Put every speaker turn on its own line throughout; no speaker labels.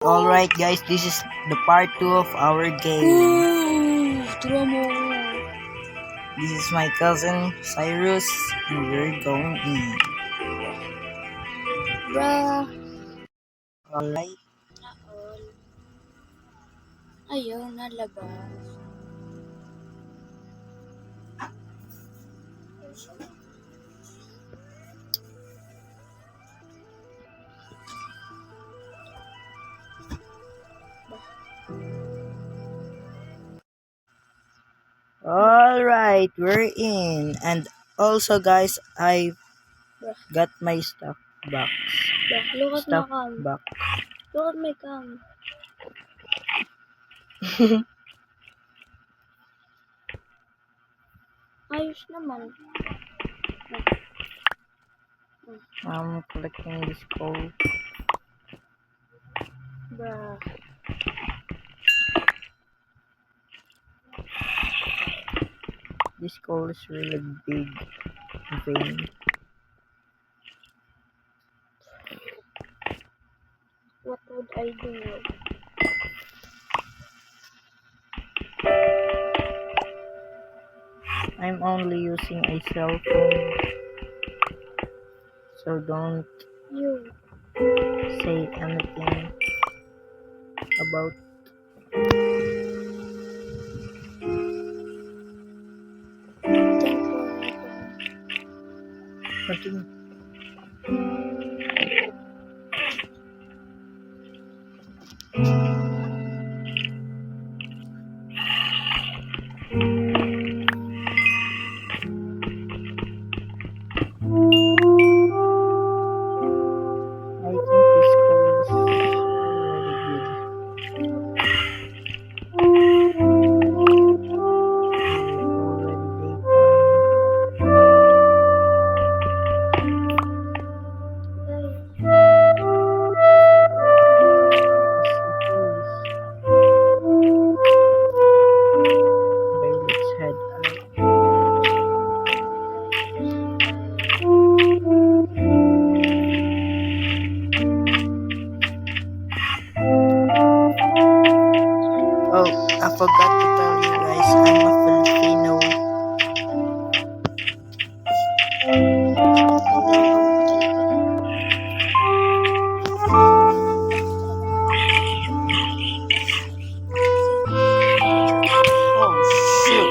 Alright guys, this is the part 2 of our game. This is my cousin Cyrus and we're going in.
Bruh.
Alright.
Naol. Ayaw, nalabas.
Alright, we're in. And also guys, I got my stuff box.
Bruh, look at my
Stuff
cam.
box.
Look at my cam. Ayos naman.
I'm collecting this gold.
Bruh.
This gold is really big vein.
What would I do now?
I'm only using a cell phone. So don't
You.
say anything about continue. I think this goal is already good. Already daytime. Let's head out. Oh, I forgot to tell you guys, I'm a Filipino. Oh shoot!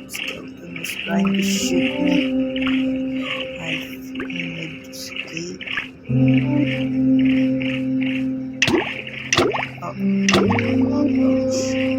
Skeleton is trying to shoot me. I need to escape. Oh shoot.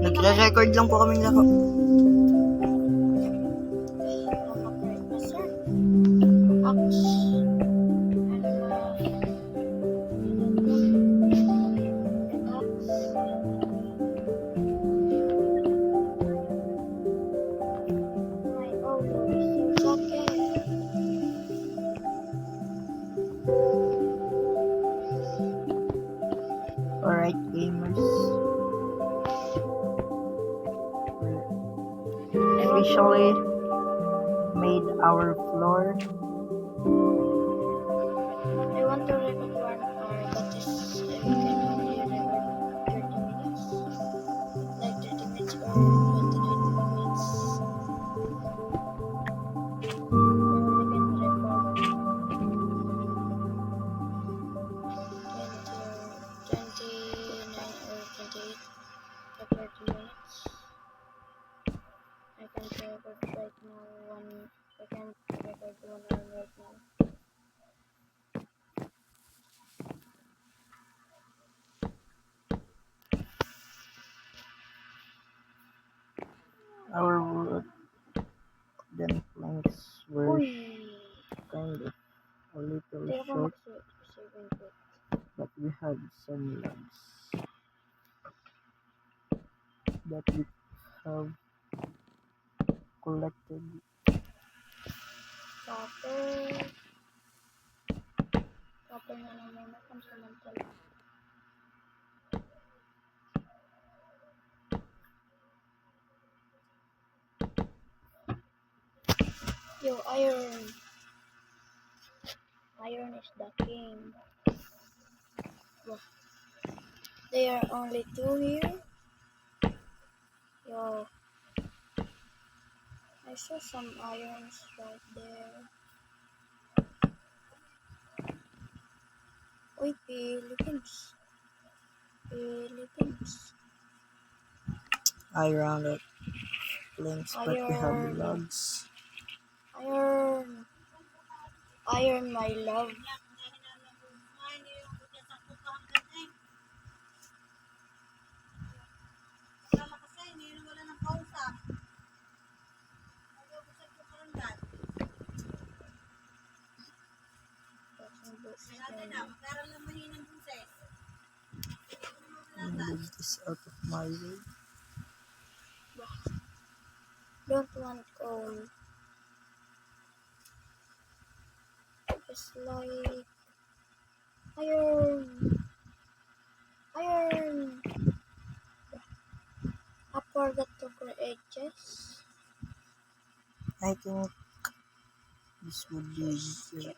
Nagre-record lang po kaming laro. Alright, gamers. We officially made our floor.
I want to record 1 hour, but this we can only record 30 minutes. Like 30 minutes or 29 minutes. We can record 29 or 28 or 30 minutes. I can record right now I can record 1 hour right now.
Our wooden planks were
Uy!
kind of a little
Hindi ako
short,
mag-saving it.
but we had some logs that we have collected.
Copper na lang muna kung samantala. Yo, iron. Iron is the king. Wow. There are only 2 here. Yo. I saw some irons right there. Uy, Philippines. Philippines.
I rounded planks, but we had
Iron.
logs.
Iron. Iron, my love.
Move this out of my way.
Don't want coal. It's like iron. Iron. I forgot to create chest.
I think this would be good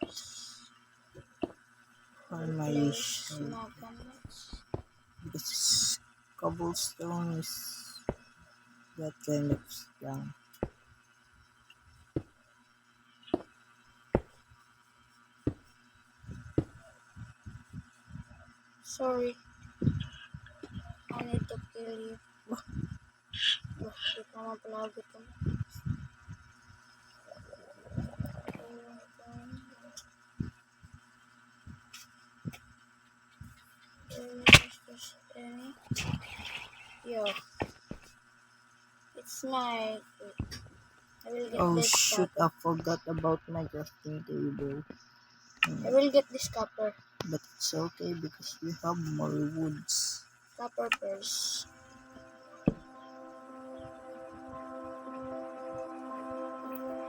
for my
Place
shed,
magnets.
because cobblestone is that kind of strong.
Sorry. I need to kill you. Wah, di ka naman pala gusto mo. Yo. It's night. I will get
Oh
this
shoot,
copper.
I forgot about my crafting table.
I will get this copper.
But it's okay because we have more woods.
Copper first.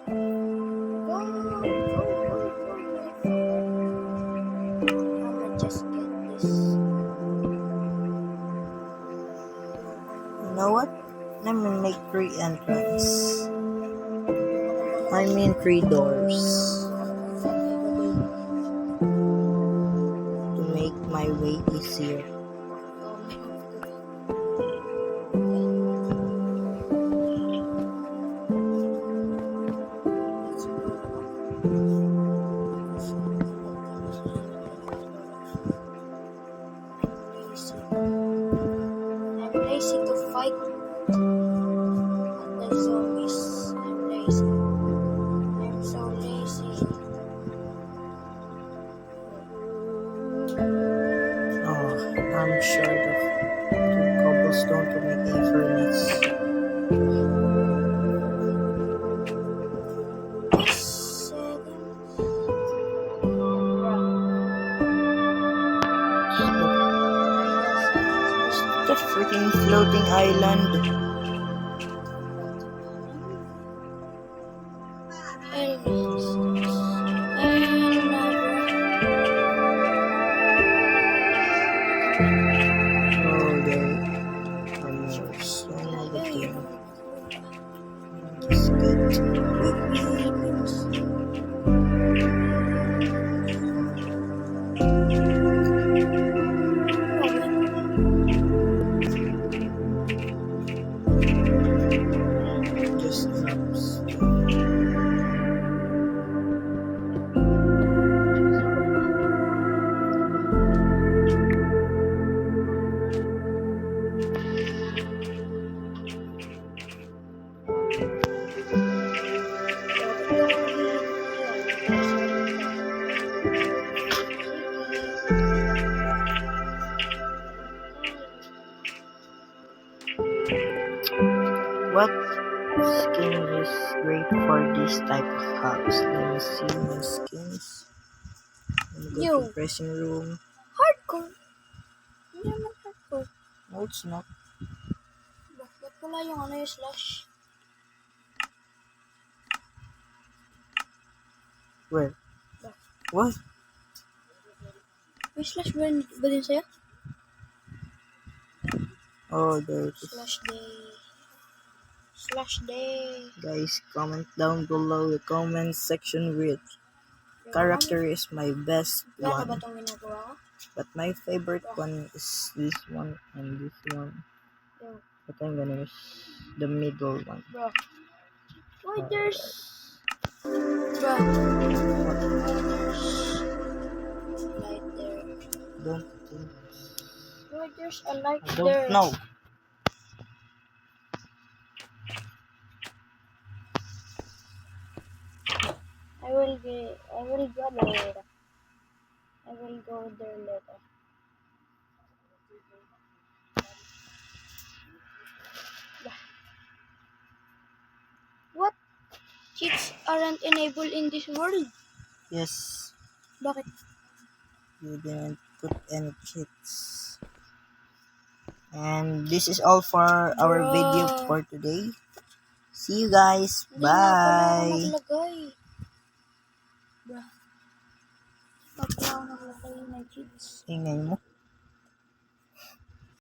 Go, I'ma just get this.
You know what? Let me make 3 entrance. I mean 3 doors. To make my way easier.
I'm lazy to fight the zombies. I'm lazy. I'm so lazy.
Oh, I'm short of 2 cobblestone. cobblestone to make a furnace.
Settings.
The freaking floating island. Oh, there. So another thing. Just just snaps. What skin is great for this type of house? Let me see my skins. Let me go to dressing room.
Hardcore. Hindi naman hardcore.
No, it's not.
Bakit wala yung ano yung slash?
Where? What?
May slash ba din sa'yo?
Oh, there it is.
Slash day. Slash day.
Guys, comment down below the comment section which character is my best
Gano'n ba
one.
itong ginagawa ko?
But my favorite one is this one and this one.
Yo,
But I'm gonna use the middle one.
bro. Why there's... Bro. Light there.
Don't think.
Why there's a light
I
there?
don't know.
I will go later. I will go there later. Yeah. What? Cheats aren't enabled in this world?
Yes,
Bakit?
you didn't put any cheats. And this is all for our
Bruh.
video for today. See you guys.
Hindi nga pala ako
Bye.
naglagay. Bruh. Bakit pala ako naglagay ng cheats?
Ingay mo.